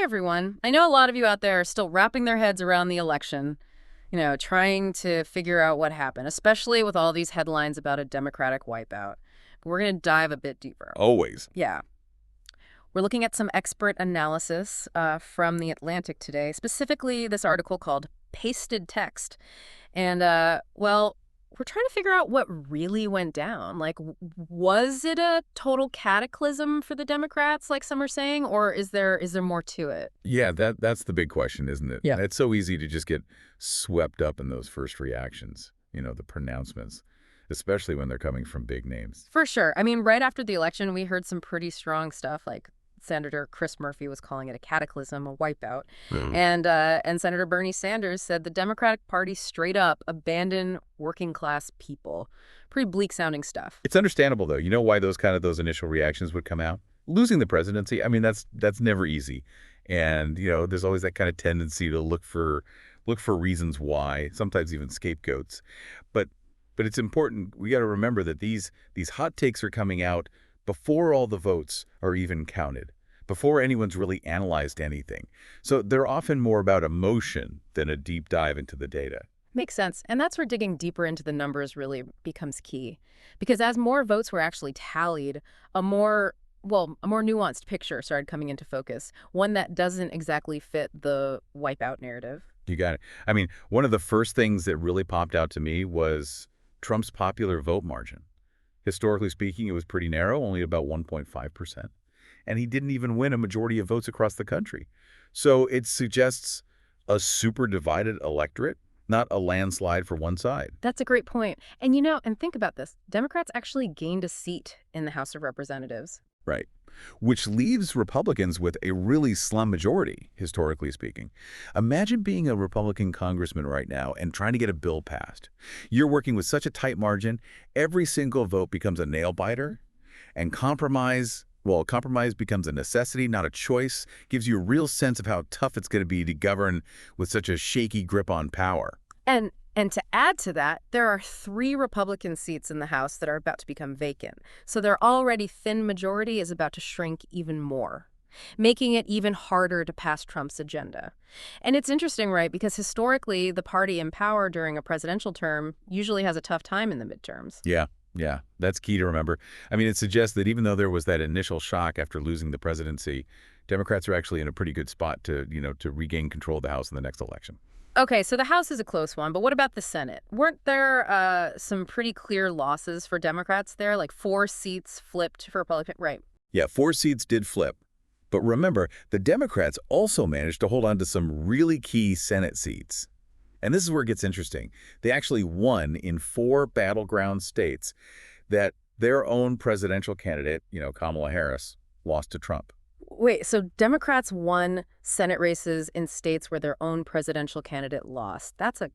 Hey everyone. I know a lot of you out there are still wrapping their heads around the election, trying to figure out what happened, especially with all these headlines about a Democratic wipeout. But we're going to dive a bit deeper. Always. Yeah. We're looking at some expert analysis from The Atlantic today, specifically this article called Pasted Text. And, we're trying to figure out what really went down. Like, was it a total cataclysm for the Democrats, like some are saying, or is there more to it? Yeah, that's the big question, isn't it? Yeah. It's so easy to just get swept up in those first reactions, the pronouncements, especially when they're coming from big names. For sure. I mean, right after the election, we heard some pretty strong stuff, like Senator Chris Murphy was calling it a cataclysm, a wipeout. Mhm. And Senator Bernie Sanders said the Democratic Party straight up abandoned working class people. Pretty bleak sounding stuff. It's understandable, though. You know why those initial reactions would come out? Losing the presidency, I mean, that's never easy. And, there's always that kind of tendency to look for reasons why, sometimes even scapegoats. But but it's important. We got to remember that these hot takes are coming out before all the votes are even counted, before anyone's really analyzed anything. So they're often more about emotion than a deep dive into the data. Makes sense. And that's where digging deeper into the numbers really becomes key. Because as more votes were actually tallied, a more nuanced picture started coming into focus, one that doesn't exactly fit the wipeout narrative. You got it. I mean, one of the first things that really popped out to me was Trump's popular vote margin. Historically speaking, it was pretty narrow, only about 1.5%. And he didn't even win a majority of votes across the country. So it suggests a super divided electorate, not a landslide for one side. That's a great point. And think about this. Democrats actually gained a seat in the House of Representatives. Right. Which leaves Republicans with a really slim majority, historically speaking. Imagine being a Republican congressman right now and trying to get a bill passed. You're working with such a tight margin, every single vote becomes a nail-biter, and compromise becomes a necessity, not a choice, gives you a real sense of how tough it's going to be to govern with such a shaky grip on power. And to add to that, there are 3 Republican seats in the House that are about to become vacant. So their already thin majority is about to shrink even more, making it even harder to pass Trump's agenda. And it's interesting, right? Because historically, the party in power during a presidential term usually has a tough time in the midterms. Yeah, that's key to remember. I mean, it suggests that even though there was that initial shock after losing the presidency, Democrats are actually in a pretty good spot to regain control of the House in the next election. Okay, so the House is a close one, but what about the Senate? Weren't there some pretty clear losses for Democrats there, like 4 seats flipped for Republican? Right. Yeah, 4 seats did flip. But remember, the Democrats also managed to hold on to some really key Senate seats. And this is where it gets interesting. They actually won in 4 battleground states that their own presidential candidate, Kamala Harris, lost to Trump. Wait, so Democrats won Senate races in states where their own presidential candidate lost. That's a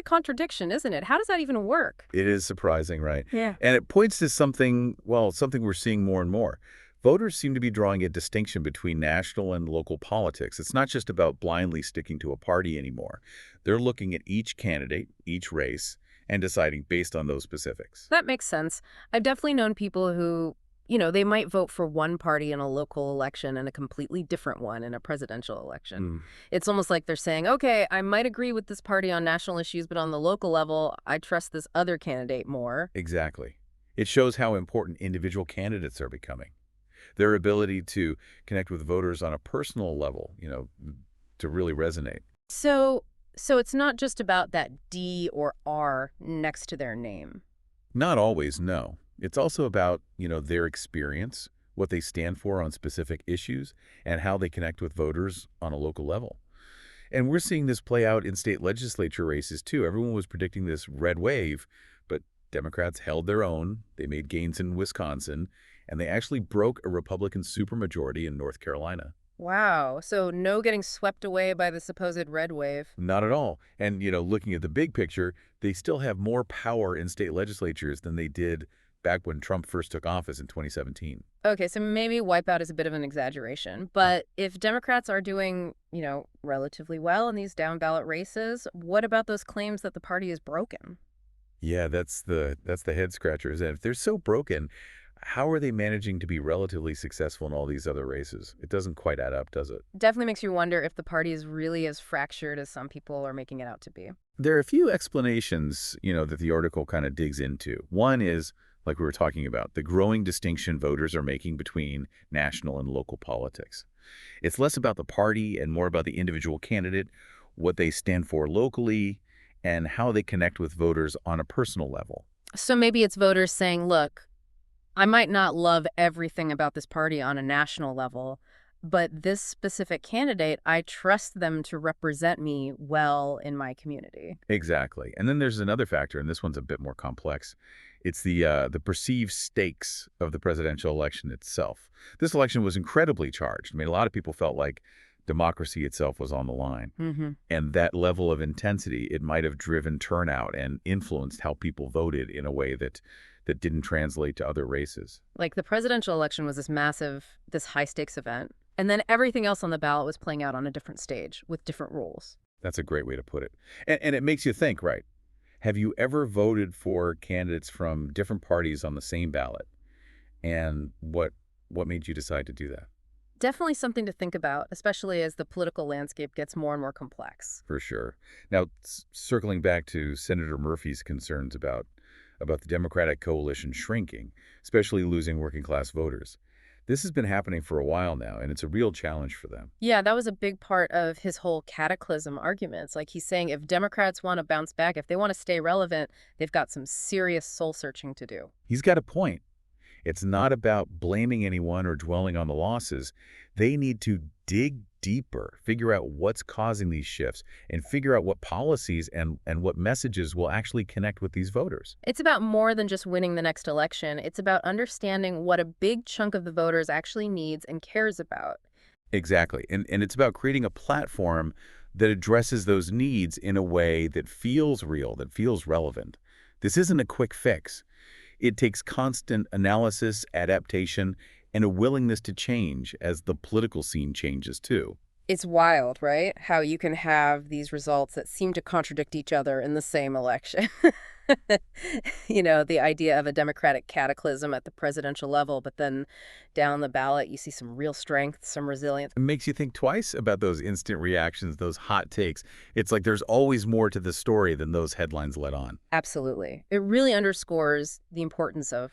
contradiction, isn't it? How does that even work? It is surprising, right? Yeah. And it points to something we're seeing more and more. Voters seem to be drawing a distinction between national and local politics. It's not just about blindly sticking to a party anymore. They're looking at each candidate, each race, and deciding based on those specifics. That makes sense. I've definitely known people who, they might vote for one party in a local election and a completely different one in a presidential election. Mm, It's almost like they're saying, okay, I might agree with this party on national issues, but on the local level, I trust this other candidate more. exactly. It shows how important individual candidates are becoming. Their ability to connect with voters on a personal level, to really resonate. So it's not just about that D or R next to their name. Not always, no. It's also about, their experience, what they stand for on specific issues, and how they connect with voters on a local level. And we're seeing this play out in state legislature races, too. Everyone was predicting this red wave, but Democrats held their own. They made gains in Wisconsin, and they actually broke a Republican supermajority in North Carolina. Wow. So no getting swept away by the supposed red wave. Not at all. And, looking at the big picture, they still have more power in state legislatures than they did back when Trump first took office in 2017. Okay, so maybe wipeout is a bit of an exaggeration. But if Democrats are doing, relatively well in these down-ballot races, what about those claims that the party is broken? Yeah, that's the head scratcher. Is that if they're so broken, How are they managing to be relatively successful in all these other races? It doesn't quite add up, does it? Definitely makes you wonder if the party is really as fractured as some people are making it out to be. There are a few explanations, that the article kind of digs into. One is, like we were talking about, the growing distinction voters are making between national and local politics. It's less about the party and more about the individual candidate, what they stand for locally, and how they connect with voters on a personal level. So maybe it's voters saying, look, I might not love everything about this party on a national level, but this specific candidate, I trust them to represent me well in my community. Exactly. And then there's another factor, and this one's a bit more complex. It's the perceived stakes of the presidential election itself. This election was incredibly charged. I mean, a lot of people felt like democracy itself was on the line. Hmm. And that level of intensity, it might have driven turnout and influenced how people voted in a way that didn't translate to other races. Like the presidential election was this massive, this high stakes event. And then everything else on the ballot was playing out on a different stage with different rules. That's a great way to put it. And it makes you think, right? Have you ever voted for candidates from different parties on the same ballot? And what made you decide to do that? Definitely something to think about, especially as the political landscape gets more and more complex. For sure. Now, circling back to Senator Murphy's concerns about the Democratic coalition shrinking, especially losing working class voters. This has been happening for a while now, and it's a real challenge for them. Yeah, that was a big part of his whole cataclysm arguments. Like he's saying if Democrats want to bounce back, if they want to stay relevant, they've got some serious soul searching to do. He's got a point. It's not about blaming anyone or dwelling on the losses. They need to dig deeper, figure out what's causing these shifts, and figure out what policies and what messages will actually connect with these voters. It's about more than just winning the next election. It's about understanding what a big chunk of the voters actually needs and cares about. Exactly. And it's about creating a platform that addresses those needs in a way that feels real, that feels relevant. This isn't a quick fix. It takes constant analysis, adaptation, and a willingness to change as the political scene changes too. It's wild, right? How you can have these results that seem to contradict each other in the same election. The idea of a democratic cataclysm at the presidential level, but then down the ballot, you see some real strength, some resilience. It makes you think twice about those instant reactions, those hot takes. It's like there's always more to the story than those headlines let on. Absolutely. It really underscores the importance of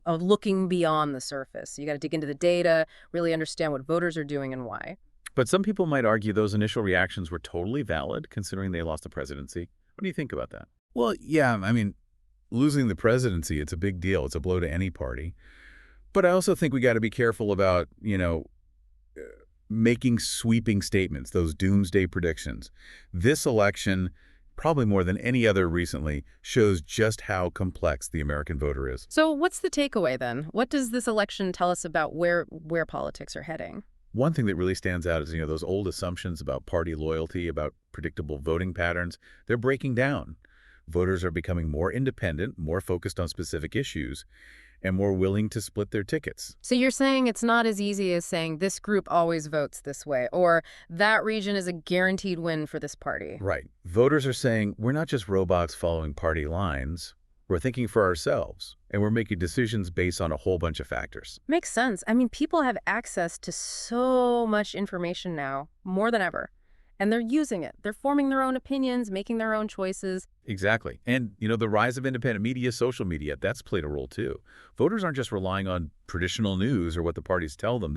looking beyond the surface. You got to dig into the data, really understand what voters are doing and why. But some people might argue those initial reactions were totally valid, considering they lost the presidency. What do you think about that? Well, yeah, I mean, losing the presidency, it's a big deal. It's a blow to any party. But I also think we got to be careful about, making sweeping statements, those doomsday predictions. This election, probably more than any other recently, shows just how complex the American voter is. So what's the takeaway then? What does this election tell us about where politics are heading? One thing that really stands out is, those old assumptions about party loyalty, about predictable voting patterns, they're breaking down. Voters are becoming more independent, more focused on specific issues, and more willing to split their tickets. So you're saying it's not as easy as saying this group always votes this way, or that region is a guaranteed win for this party. Right. Voters are saying, we're not just robots following party lines. We're thinking for ourselves, and we're making decisions based on a whole bunch of factors. Makes sense. I mean, people have access to so much information now, more than ever. And they're using it. They're forming their own opinions, making their own choices. Exactly. And, the rise of independent media, social media, that's played a role too. Voters aren't just relying on traditional news or what the parties tell them.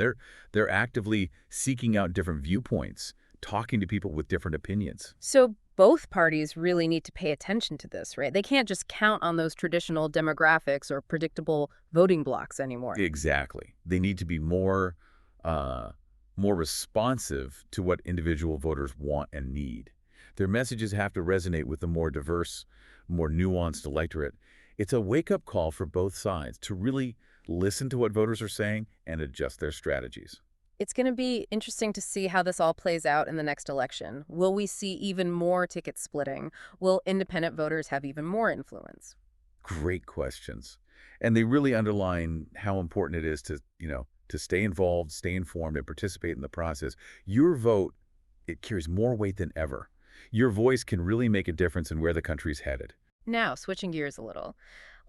They're actively seeking out different viewpoints, talking to people with different opinions. So both parties really need to pay attention to this, right? They can't just count on those traditional demographics or predictable voting blocks anymore. Exactly. They need to be more responsive to what individual voters want and need. Their messages have to resonate with the more diverse, more nuanced electorate. It's a wake-up call for both sides to really listen to what voters are saying and adjust their strategies. It's going to be interesting to see how this all plays out in the next election. Will we see even more ticket splitting? Will independent voters have even more influence? Great questions. And they really underline how important it is to stay involved, stay informed, and participate in the process. Your vote, it carries more weight than ever. Your voice can really make a difference in where the country's headed. Now, switching gears a little,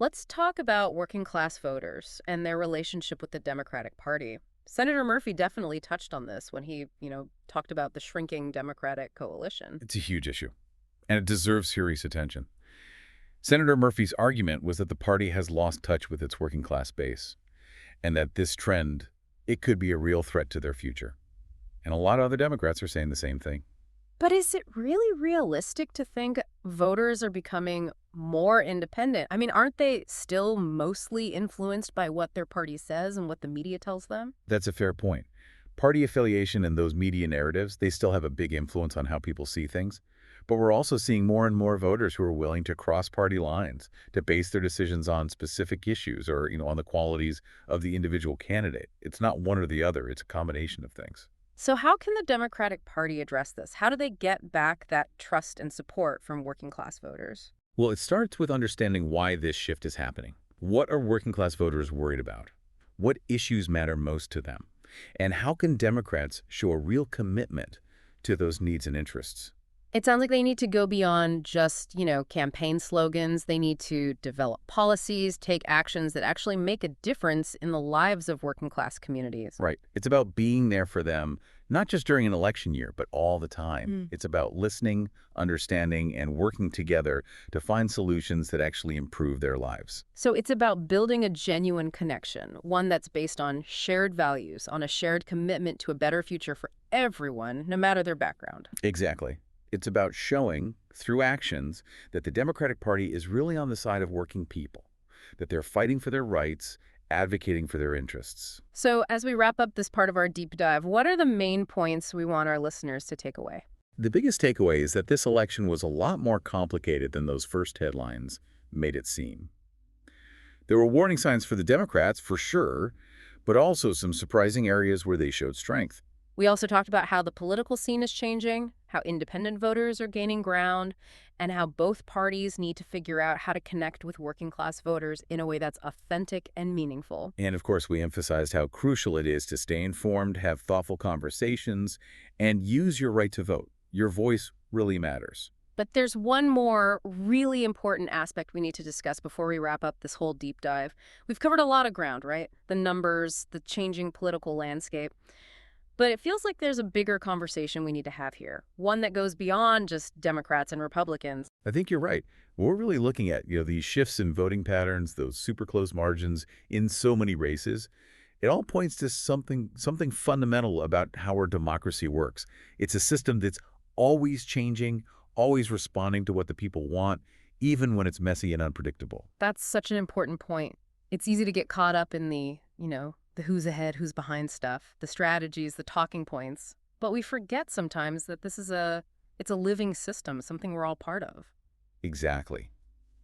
Let's talk about working class voters and their relationship with the Democratic Party. Senator Murphy definitely touched on this when he, talked about the shrinking Democratic coalition. It's a huge issue, and it deserves serious attention. Senator Murphy's argument was that the party has lost touch with its working class base, and that this trend, it could be a real threat to their future. And a lot of other Democrats are saying the same thing. But is it really realistic to think voters are becoming more independent? I mean, aren't they still mostly influenced by what their party says and what the media tells them? That's a fair point. Party affiliation and those media narratives, they still have a big influence on how people see things. But we're also seeing more and more voters who are willing to cross party lines to base their decisions on specific issues or, on the qualities of the individual candidate. It's not one or the other, it's a combination of things. So, how can the Democratic Party address this? How do they get back that trust and support from working class voters? Well, it starts with understanding why this shift is happening. What are working class voters worried about? What issues matter most to them? And how can Democrats show a real commitment to those needs and interests? It sounds like they need to go beyond just, campaign slogans. They need to develop policies, take actions that actually make a difference in the lives of working class communities. Right. It's about being there for them, not just during an election year, but all the time. Mm. It's about listening, understanding, and working together to find solutions that actually improve their lives. So it's about building a genuine connection, one that's based on shared values, on a shared commitment to a better future for everyone, no matter their background. Exactly. It's about showing, through actions, that the Democratic Party is really on the side of working people, that they're fighting for their rights, advocating for their interests. So as we wrap up this part of our deep dive, what are the main points we want our listeners to take away? The biggest takeaway is that this election was a lot more complicated than those first headlines made it seem. There were warning signs for the Democrats, for sure, but also some surprising areas where they showed strength. We also talked about how the political scene is changing, how independent voters are gaining ground, and how both parties need to figure out how to connect with working class voters in a way that's authentic and meaningful. And of course, we emphasized how crucial it is to stay informed, have thoughtful conversations, and use your right to vote. Your voice really matters. But there's one more really important aspect we need to discuss before we wrap up this whole deep dive. We've covered a lot of ground, right? The numbers, the changing political landscape. But it feels like there's a bigger conversation we need to have here, one that goes beyond just Democrats and Republicans. I think you're right. We're really looking at, these shifts in voting patterns, those super close margins in so many races. It all points to something fundamental about how our democracy works. It's a system that's always changing, always responding to what the people want, even when it's messy and unpredictable. That's such an important point. It's easy to get caught up in the who's ahead, who's behind stuff, the strategies, the talking points. But we forget sometimes that it's a living system, something we're all part of. Exactly.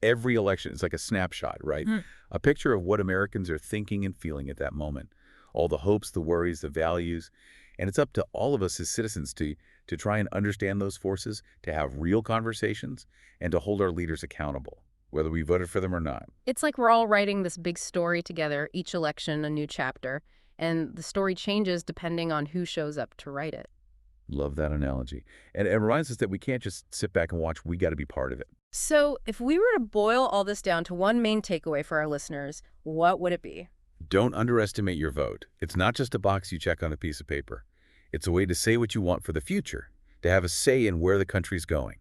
Every election is like a snapshot, right? Mm. A picture of what Americans are thinking and feeling at that moment. All the hopes, the worries, the values. And it's up to all of us as citizens to try and understand those forces, to have real conversations, and to hold our leaders accountable, whether we voted for them or not. It's like we're all writing this big story together, each election a new chapter, and the story changes depending on who shows up to write it. Love that analogy. And it reminds us that we can't just sit back and watch. We got to be part of it. So if we were to boil all this down to one main takeaway for our listeners, what would it be? Don't underestimate your vote. It's not just a box you check on a piece of paper. It's a way to say what you want for the future, to have a say in where the country's going.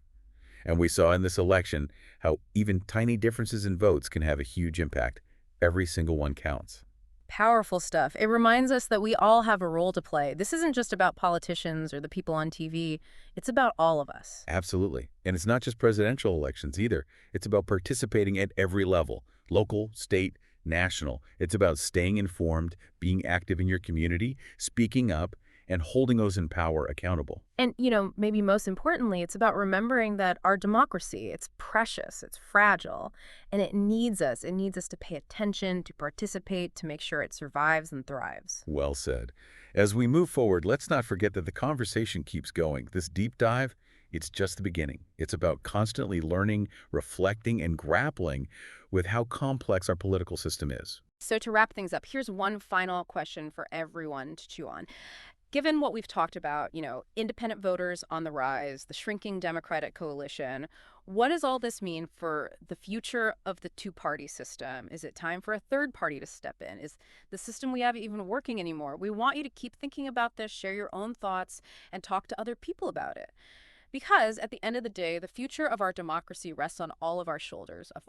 And we saw in this election how even tiny differences in votes can have a huge impact. Every single one counts. Powerful stuff. It reminds us that we all have a role to play. This isn't just about politicians or the people on TV. It's about all of us. Absolutely. And it's not just presidential elections either. It's about participating at every level, local, state, national. It's about staying informed, being active in your community, speaking up, and holding those in power accountable. And, maybe most importantly, it's about remembering that our democracy, it's precious, it's fragile, and it needs us. It needs us to pay attention, to participate, to make sure it survives and thrives. Well said. As we move forward, let's not forget that the conversation keeps going. This deep dive, it's just the beginning. It's about constantly learning, reflecting, and grappling with how complex our political system is. So to wrap things up, here's one final question for everyone to chew on. Given what we've talked about, independent voters on the rise, the shrinking Democratic coalition, what does all this mean for the future of the two-party system? Is it time for a third party to step in? Is the system we have even working anymore? We want you to keep thinking about this, share your own thoughts, and talk to other people about it. Because at the end of the day, the future of our democracy rests on all of our shoulders.